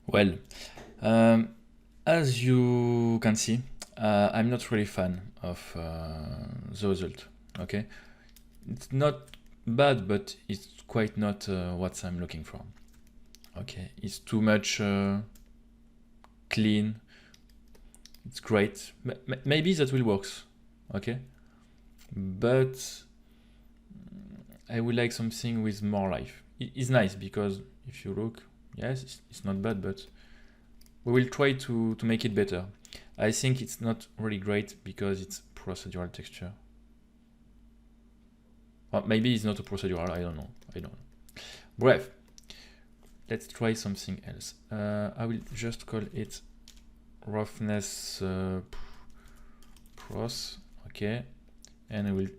Well, um, as you can see, I'm not really fan of the result. Okay, it's not bad, but it's quite not what I'm looking for. Okay, it's too much clean. It's great. Maybe that will work. Okay, but I would like something with more life. It's nice because if you look, yes, it's not bad, but we will try to make it better. I think it's not really great because it's procedural texture. Or maybe it's not a procedural, I don't know. Bref, let's try something else. I will just call it roughness pros, okay, and I will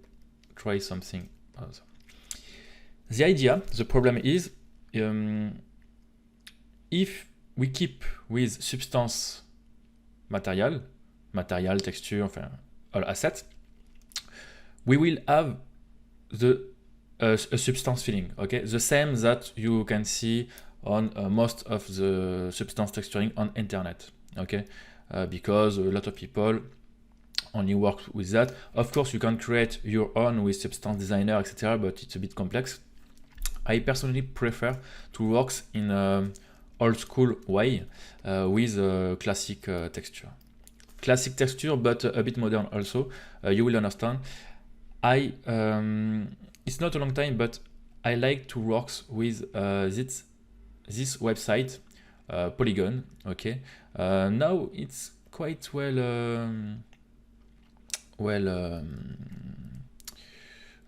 try something else. The idea, the problem is, if we keep with substance material, texture, enfin, all assets, we will have a substance feeling, okay? The same that you can see on most of the substance texturing on internet, okay? Because a lot of people only work with that. Of course, you can create your own with Substance Designer, etc., but it's a bit complex. I personally prefer to work in a old school way with classic texture. Classic texture, but a bit modern also. You will understand. It's not a long time, but I like to work with this website, Polygon. Okay. Now it's quite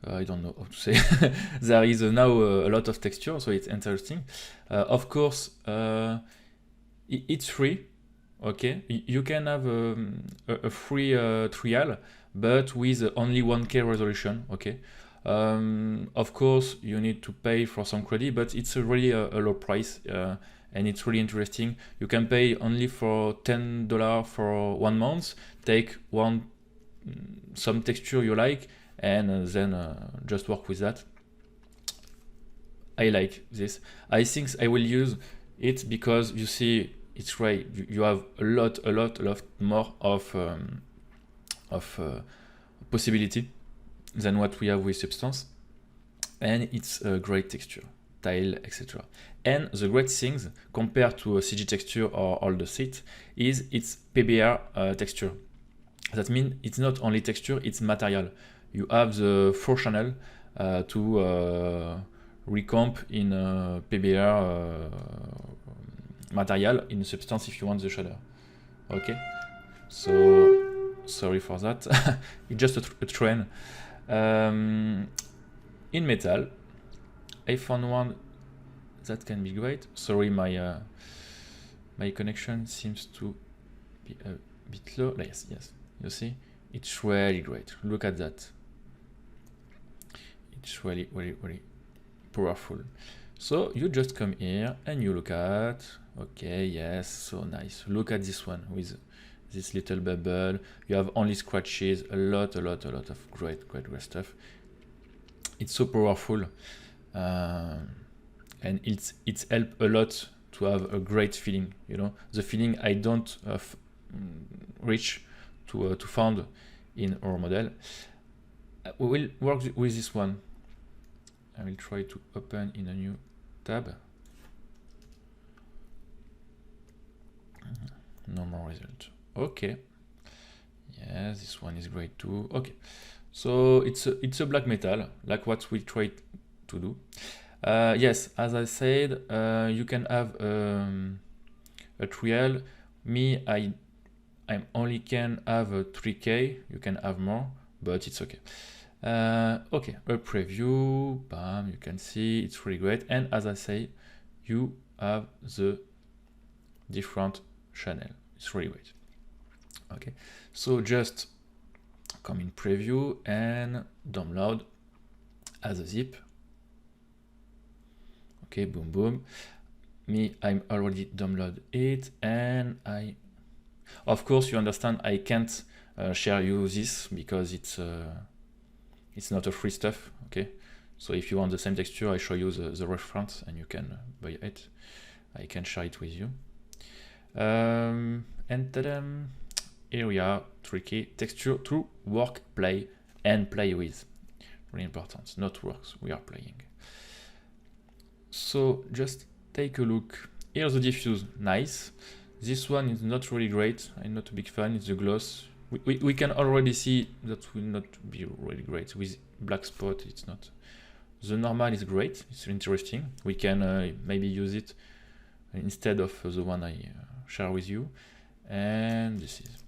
I don't know how to say. There is now a lot of texture, so it's interesting. Of course, it's free. Okay, you can have a free trial, but with only 1K resolution. Okay, of course you need to pay for some credit, but it's really a low price, and it's really interesting. You can pay only for $10 for 1 month. Take some texture you like, and then just work with that. I like this. I think I will use it because you see it's right. You have a lot more of possibility than what we have with Substance, and it's a great texture, tile, etc. And the great things compared to a CG texture or all the set is its PBR texture. That means it's not only texture, it's material. You have the 4 channel to recomp in PBR material in Substance if you want the shader. Okay, so sorry for that. It's just a trend. In metal, I found one that can be great. Sorry, my connection seems to be a bit low. Yes, you see, it's really great. Look at that. It's really powerful. So you just come here and you look at, okay, yes, so nice. Look at this one with this little bubble. You have only scratches, a lot of great stuff. It's so powerful, and it's helped a lot to have a great feeling. You know, the feeling I don't reach to found in our model. We will work with this one. I will try to open in a new tab. No more result. Okay. Yeah, this one is great too. Okay. So it's a BlackMetal, like what we tried to do. Yes, as I said, you can have a trial. Me, I only can have a 3K. You can have more, but it's okay. Okay, a preview, bam, you can see it's really great. And as I say, you have the different channel. It's really great. Okay, so just come in preview and download as a zip. Okay, boom, boom. Me, I'm already download it, and of course, you understand I can't share you this because it's not a free stuff. Okay, so if you want the same texture, I show you the reference and you can buy it. I can share it with you. And area tricky texture to work, play, and play with. Really important, not works, we are playing. So just take a look. Here's the diffuse, nice. This one is not really great, I'm not a big fan, it's the gloss. We can already see that will not be really great. With black spot, it's not. The normal is great, it's interesting. We can maybe use it instead of the one I share with you. And this is.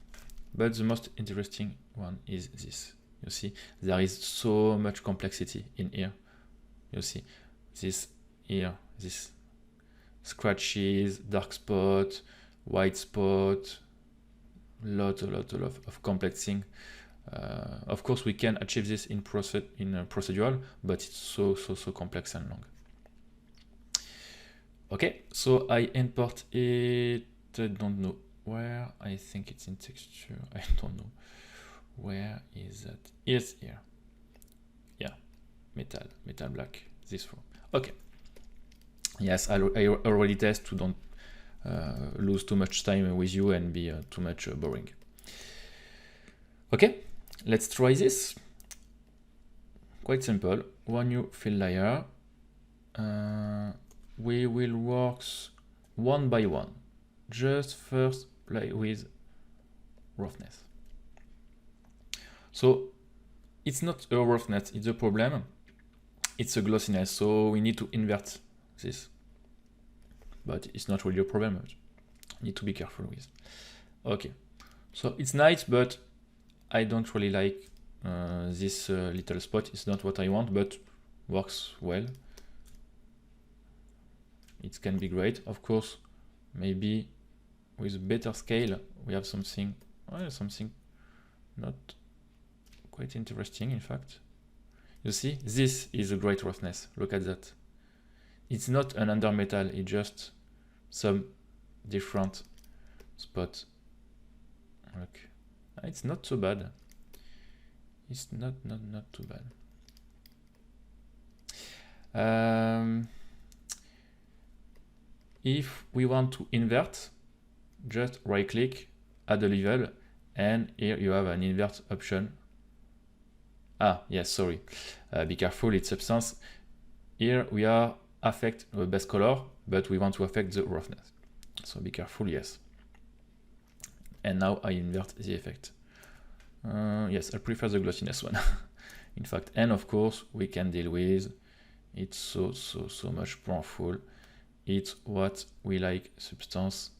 But the most interesting one is this. You see, there is so much complexity in here. You see, this here, this scratches, dark spot, white spot, lot of complex thing. Of course, we can achieve this in procedural, but it's so complex and long. Okay, so I import it. I don't know where. I think it's in texture. I don't know. Where is that? It's here. Yeah, metal black. This one. Okay. Yes, I already test to don't lose too much time with you and be too much boring. Okay, let's try this. Quite simple. One new fill layer. We will work one by one. Just first play with roughness. So it's not a roughness, it's a problem. It's a glossiness, so we need to invert this. But it's not really a problem. Need to be careful with. Okay, so it's nice, but I don't really like this little spot. It's not what I want, but works well. It can be great, of course. Maybe with better scale, we have something, well, something not quite interesting. In fact, you see, this is a great roughness. Look at that. It's not an under metal. It's just some different spot. Look, it's not so bad. It's not too bad. If we want to invert, just right click, add a level, and here you have an invert option. Ah, yes, sorry. Be careful, it's substance. Here we are affect the base color, but we want to affect the roughness. So be careful, yes. And now I invert the effect. Yes, I prefer the glossiness one. In fact, and of course we can deal with. It's so much powerful. It's what we like, substance.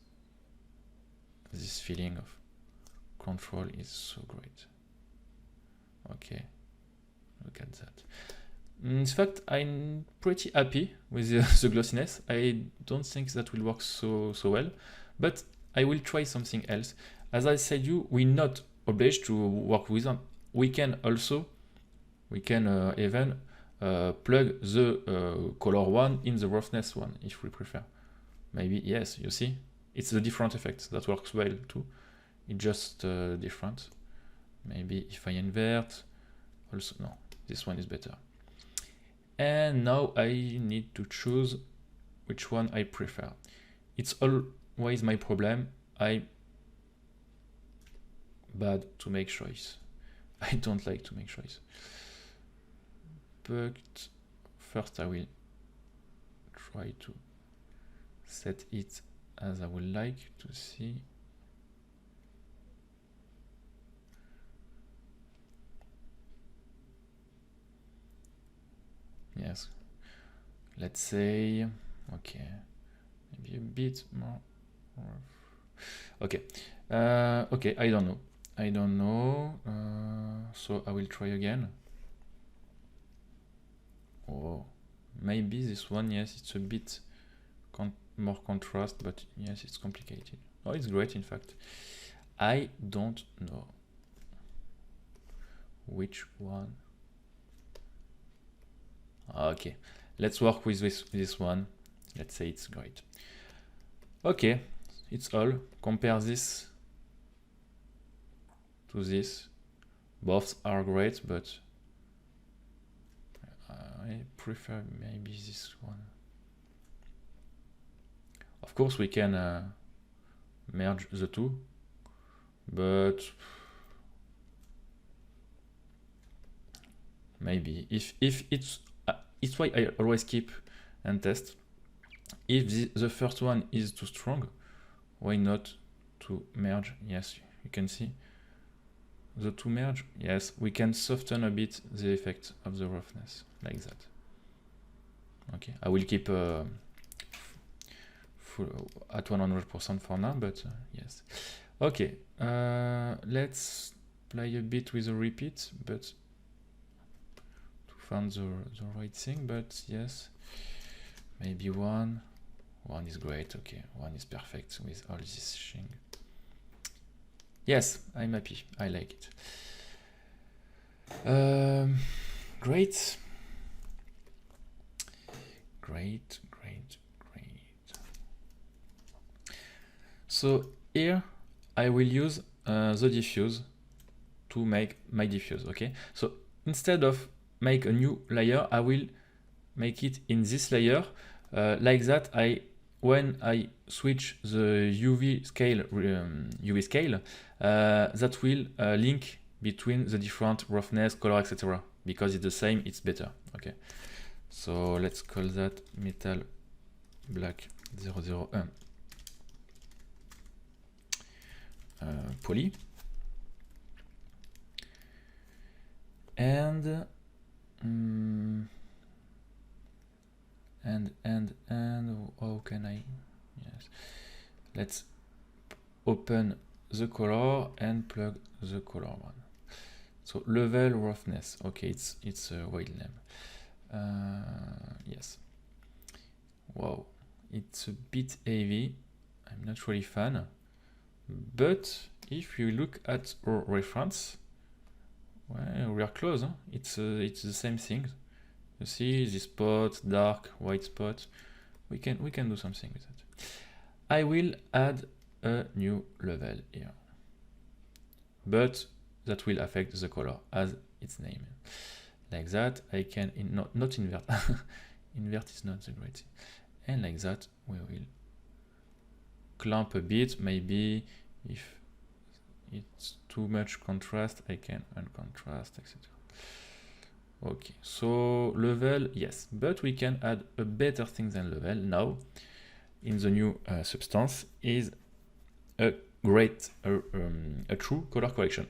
This feeling of control is so great. Okay, look at that. In fact, I'm pretty happy with the glossiness. I don't think that will work so well, but I will try something else. As I said, we're not obliged to work with them. We can even plug the color one in the roughness one if we prefer. Maybe, yes, you see, it's a different effect that works well too. It's just different. Maybe if I invert, also, no, this one is better. And now I need to choose which one I prefer. It's always my problem. I'm bad to make choice. I don't like to make choice. But first I will try to set it as I would like to see. Yes, let's say, okay, maybe a bit more. Okay, okay, I don't know. So I will try again. Oh, maybe this one, yes, it's a bit more contrast, but yes, it's complicated. Oh, it's great, in fact. I don't know which one. Okay, let's work with this one. Let's say it's great. Okay, it's all. Compare this to this. Both are great, but I prefer maybe this one. Of course, we can merge the two, but maybe if it's why I always keep and test. If the first one is too strong, why not to merge? Yes, you can see the two merge. Yes, we can soften a bit the effect of the roughness like that. Okay, I will keep at 100% for now, but yes. Okay, let's play a bit with a repeat, but to find the right thing. But yes, maybe one is great. Okay, one is perfect with all this thing. Yes, I'm happy. I like it. Great. So here I will use the diffuse to make my diffuse. Okay, so instead of make a new layer, I will make it in this layer like that. When I switch the UV scale, that will link between the different roughness, color, etc. Because it's the same, it's better. Okay, so let's call that metal black 001 poly, and how can I? Yes, let's open the color and plug the color one. So level roughness. Okay, it's a wide name. Yes. Wow, it's a bit heavy. I'm not really fan. But if you look at our reference, well, we are close. Huh? It's the same thing. You see this spot, dark, white spot. We can do something with it. I will add a new level here, but that will affect the color as its name. Like that, I can not invert. Invert is not the great thing. And like that, we will clamp a bit. Maybe if it's too much contrast, I can uncontrast, etc. Okay, so level, yes, but we can add a better thing than level now in the new substance is a true color correction.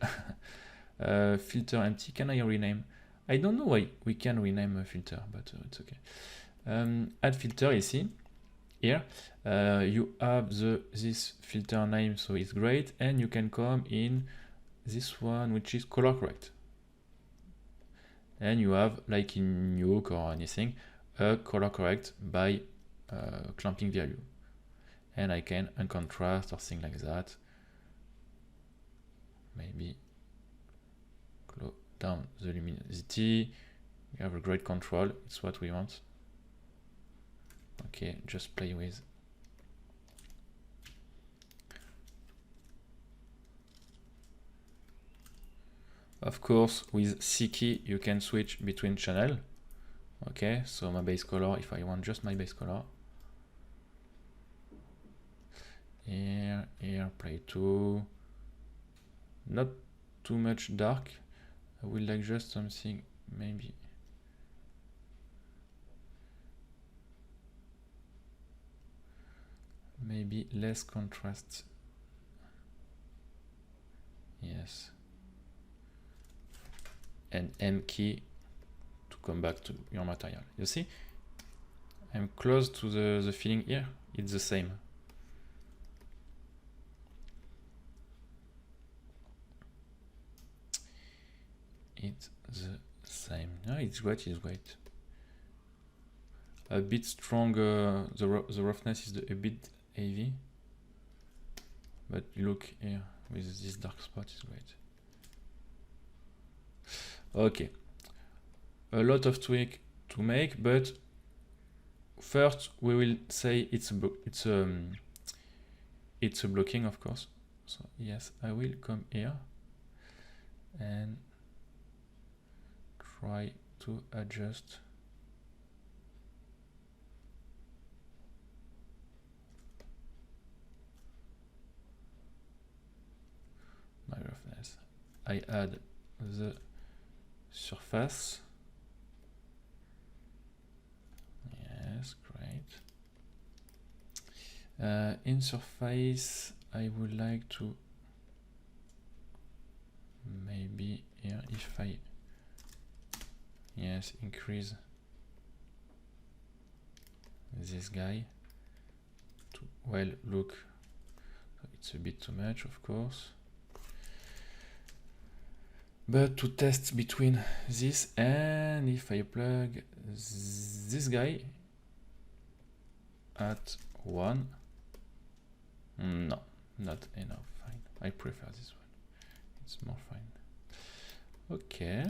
Filter empty, can I rename? I don't know why we can rename a filter, but it's okay. Add filter, you see here you have this filter name, so it's great, and you can come in this one which is color correct, and you have, like in Nuke or anything, a color correct by clamping value, and I can uncontrast or things like that. Maybe close down the luminosity. You have a great control, it's what we want. Okay, just play with. Of course, with C key, you can switch between channel. Okay, so my base color, if I want just my base color. Here, play 2. Not too much dark. I will like just something, maybe less contrast. Yes. And M key to come back to your material. You see, I'm close to the feeling here. It's the same. It's the same. No, it's great. It's great. A bit stronger. The roughness is a bit heavy. But look here with this dark spot is great. Okay, a lot of tweak to make, but first we will say it's a blocking, of course. So yes, I will come here and try to adjust. I add the surface. Yes, great. In surface, I would like to maybe here, if I increase this guy to, well, look, it's a bit too much, of course, but to test between this, and if I plug this guy at 1, no, not enough. Fine, I prefer this one, it's more fine. Okay.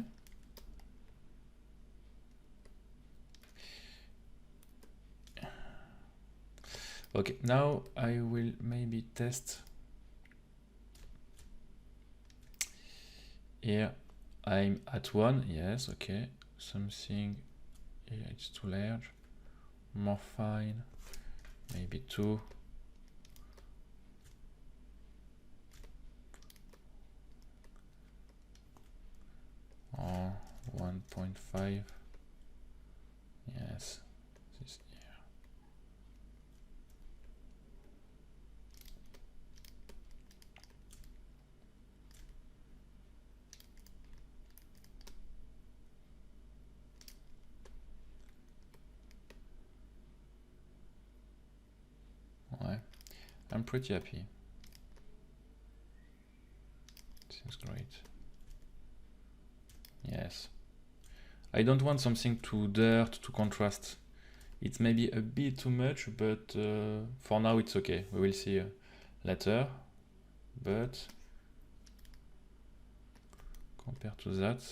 Okay, now I will maybe test here. I'm at 1, yes, okay. Something here, it's too large, more fine, maybe 2. Or 1.5, yes, this here. Ouais. I'm pretty happy. Seems great. Yes. I don't want something too dirt, to contrast. It's maybe a bit too much, but for now it's okay. We will see later. But compared to that,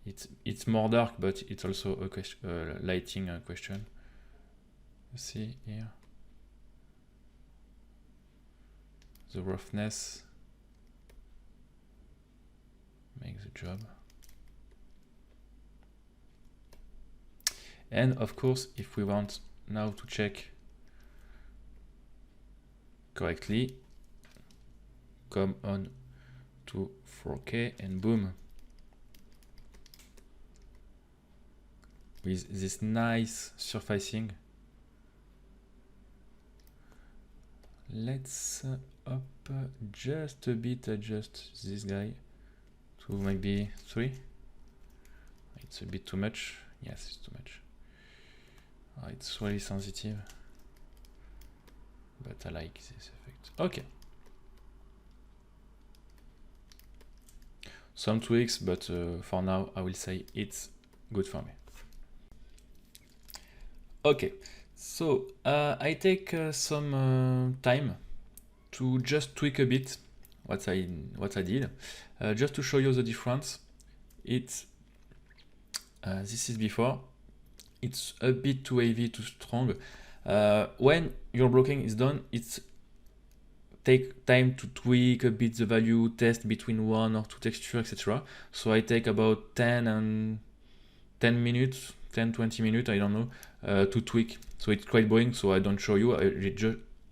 it's more dark, but it's also a question, lighting question. You see here the roughness makes the job. And of course, if we want now to check correctly, come on to 4K and boom, with this nice surfacing. Let's up just a bit, adjust this guy to maybe 3. It's a bit too much. Yes, it's too much. It's really sensitive, but I like this effect. Okay. Some tweaks, but for now I will say it's good for me. Okay, so I take some time to just tweak a bit what I did, just to show you the difference. It's this is before. It's a bit too heavy, too strong. When your blocking is done, it's take time to tweak a bit the value, test between 1 or 2 textures, etc. So I take about 10 minutes, 10-20 minutes, I don't know, to tweak. So it's quite boring, so I don't show you.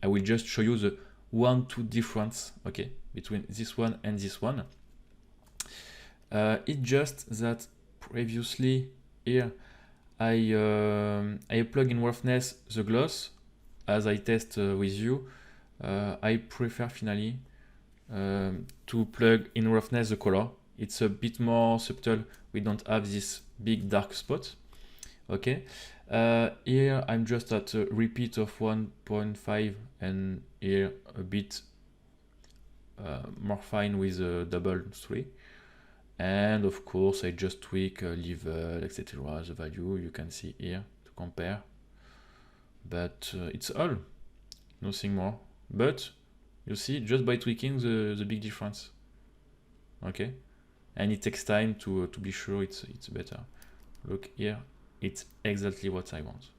I will just show you the 1-2 difference, okay, between this one and this one. It's just that previously here I plug in roughness the gloss as I test with you. I prefer finally to plug in roughness the color. It's a bit more subtle. We don't have this big dark spot. Okay. Here I'm just at a repeat of 1.5, and here a bit more fine with a double 3. And of course I just tweak level, etc. the value you can see here to compare, but it's all, nothing more. But you see, just by tweaking the big difference. Okay, and it takes time to be sure it's better. Look here, it's exactly what I want.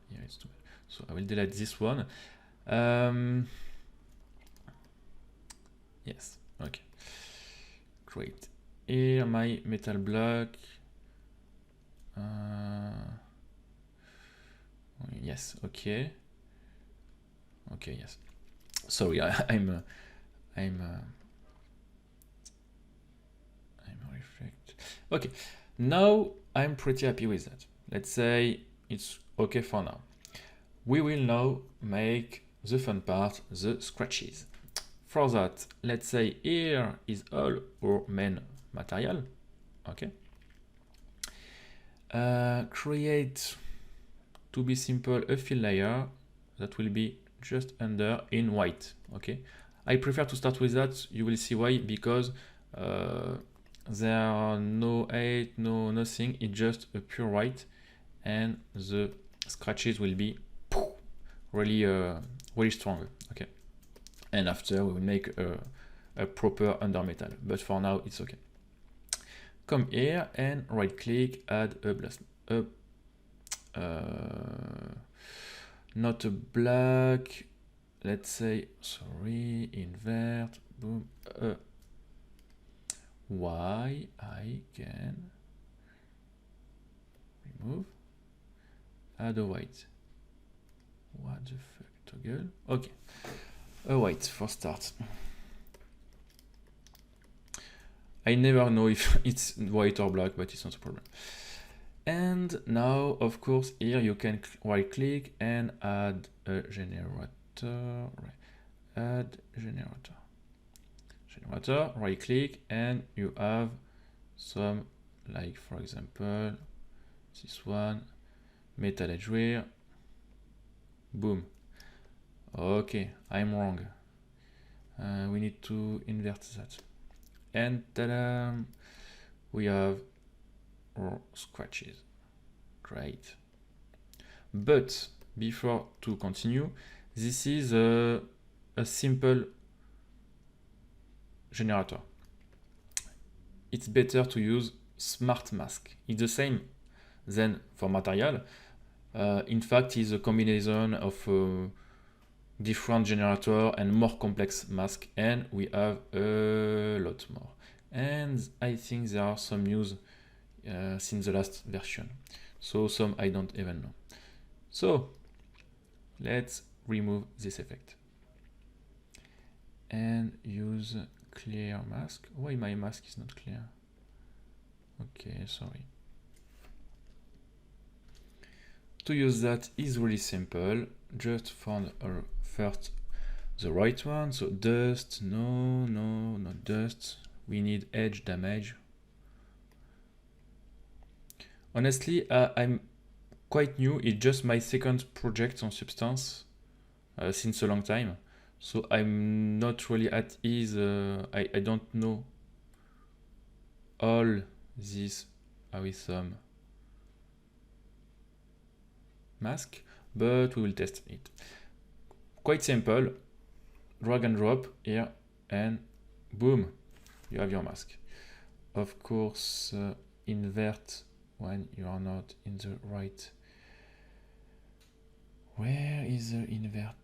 Here it's too bad. So I will delete this one. Yes, okay, great. Here my metal block. Yes, okay. Okay, yes. Sorry, I'm Okay, now I'm pretty happy with that. Let's say it's okay for now. We will now make the fun part, the scratches. For that, let's say here is all our main material. Okay. Create, to be simple, a fill layer that will be just under in white. Okay. I prefer to start with that. You will see why, because there are no edge, no nothing. It's just a pure white, and the scratches will be really really strong. Okay. And after we will make a proper under metal, but for now it's okay. Come here and right click, add a blast, not a black, let's say, sorry, invert, boom, why I can remove, add a white. What the fuck, toggle? Okay, a white for start. I never know if it's white or black, but it's not a problem. And now, of course, here you can right click and add a generator. Add generator. Generator, right click, and you have some, like for example, this one, metal edge wear. Boom. Okay, I'm wrong. We need to invert that. And ta-da! We have our scratches. Great. But before to continue, this is a simple generator. It's better to use smart mask. It's the same than for material. In fact, it's a combination of different generator and more complex mask, and we have a lot more. And I think there are some news since the last version, so some I don't even know. So let's remove this effect and use clear mask. Why my mask is not clear? Okay, sorry. To use that is really simple. Just find first the right one. So dust, no, not dust. We need edge damage. Honestly, I'm quite new. It's just my second project on Substance since a long time. So I'm not really at ease. I don't know all this with some mask, but we will test it. Quite simple. Drag and drop here, and boom, you have your mask. Of course, invert when you are not in the right. Where is the invert?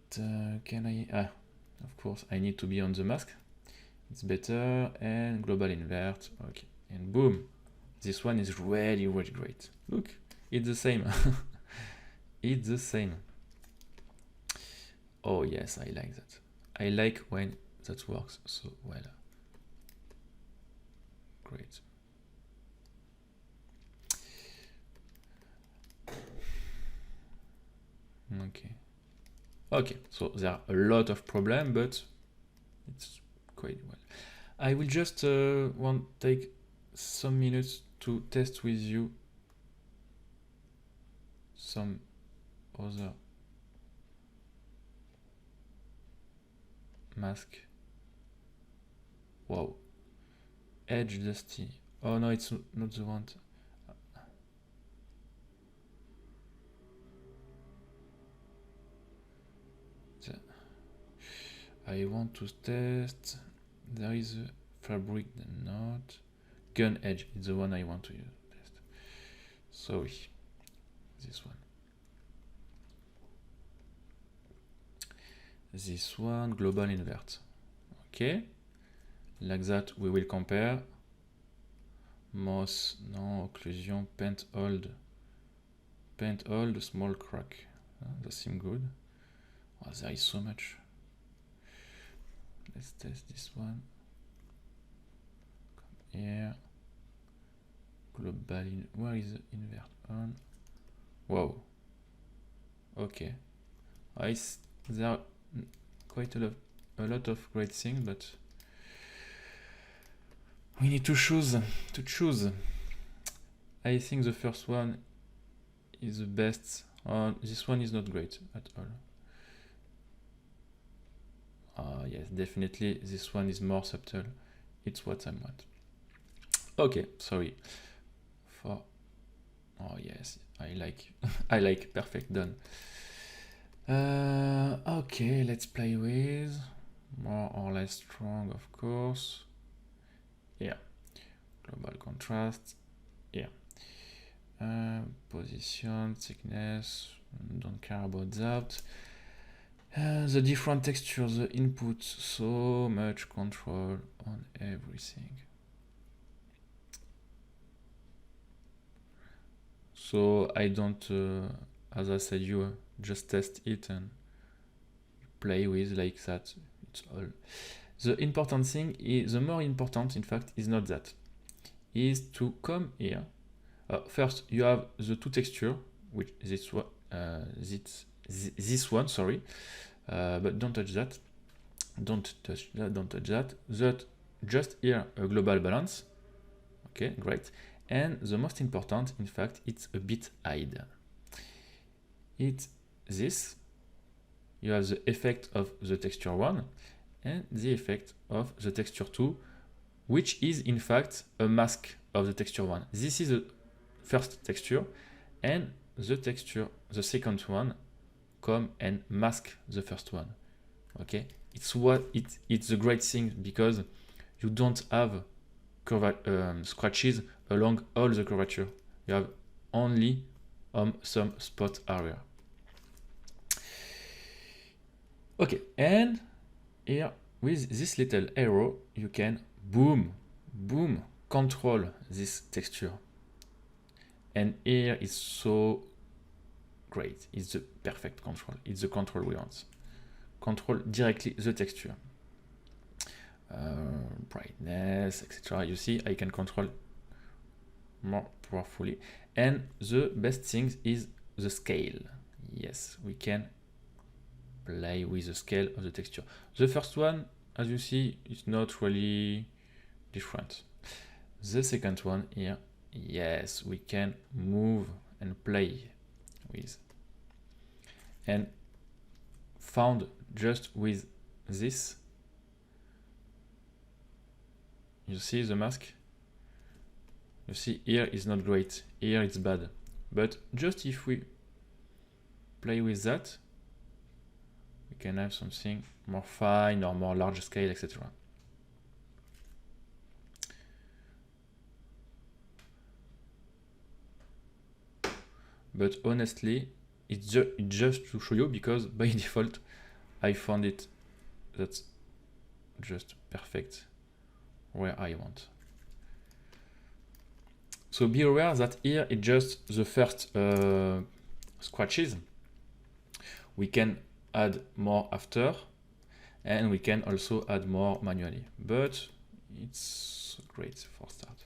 Can I? Of course, I need to be on the mask. It's better, and global invert. Okay, and boom, this one is really, really great. Look, it's the same. It's the same. Oh yes, I like that. I like when that works so well. Great. Okay, so there are a lot of problems, but it's quite well. I will just want take some minutes to test with you some other mask. Wow, edge dusty. Oh no, it's not the one. I want to test. There is a fabric, not gun edge. It's the one I want to use. Test. So this one. This one, global invert. Okay. Like that, we will compare. Moss, no, occlusion, paint hold. Paint hold, small crack. That seems good. Oh, there is so much. Let's test this one. Come here. global, where is the invert on? Wow. Okay. There are quite a lot of great things, but we need to choose. I think the first one is the best. This one is not great at all. Yes, definitely this one is more subtle. It's what I want. Okay, sorry. Oh yes, I like I like perfect done. Okay, let's play with more or less strong, of course. Yeah, global contrast. Yeah. Position, thickness, don't care about that. The different textures, the input, so much control on everything. So I don't, as I said, you just test it and play with like that. It's all. The important thing is, the more important, in fact, is not that. Is to come here. First, you have the two texture, which this one, sorry, but don't touch that. Don't touch that. That just here a global balance. Okay, great. And the most important, in fact, it's a bit hide. It's this. You have the effect of the texture 1 and the effect of the texture 2, which is in fact a mask of the texture 1. This is the first texture, and the second one, come and mask the first one. Okay, it's a great thing because you don't have scratches along all the curvature. You have only some spot area. Okay, and here with this little arrow, you can boom, control this texture. And here is so great. It's the perfect control. It's the control we want. Control directly the texture. Brightness, etc. You see, I can control more powerfully. And the best thing is the scale. Yes, we can play with the scale of the texture. The first one, as you see, is not really different. The second one here, yes, we can move and play with. And found just with this, you see the mask? You see here is not great, here it's bad. But just if we play with that, we can have something more fine or more large scale, etc. But honestly, it's just to show you because by default, I found it that's just perfect where I want. So be aware that here it's just the first scratches. We can add more after, and we can also add more manually, but it's great for start.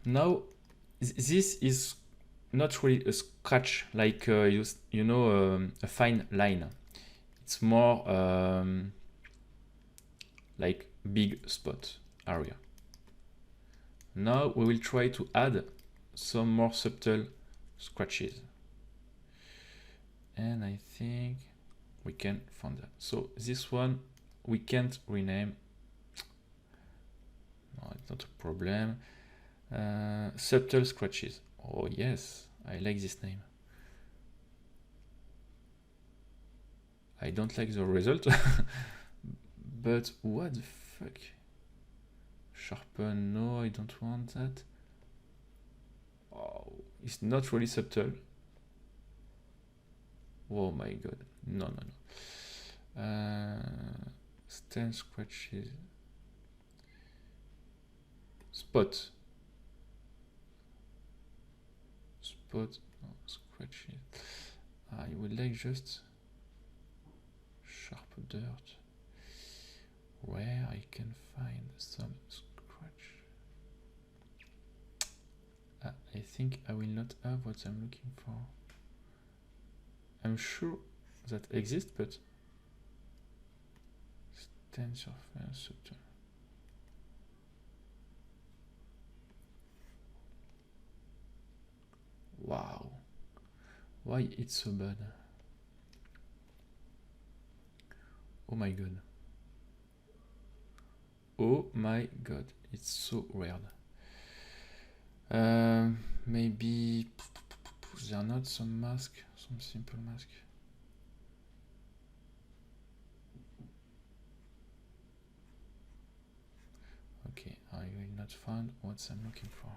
Now, this is not really a scratch like a fine line. It's more like big spot area. Now we will try to add some more subtle scratches. And I think we can find that. So this one we can't rename. No, it's not a problem. Subtle scratches. Oh yes, I like this name. I don't like the result, but what the fuck? Sharpen, no, I don't want that. Oh, it's not really subtle. Oh my god, no. Stem scratches. Spot, no, scratches. I would like just sharp dirt where I can find some scratch. I think I will not have what I'm looking for. I'm sure that exists, but stain surface subtle. Wow, why it's so bad? Oh my god. Oh my god, it's so weird. Maybe there are not some mask, some simple mask. Okay, I will not find what I'm looking for.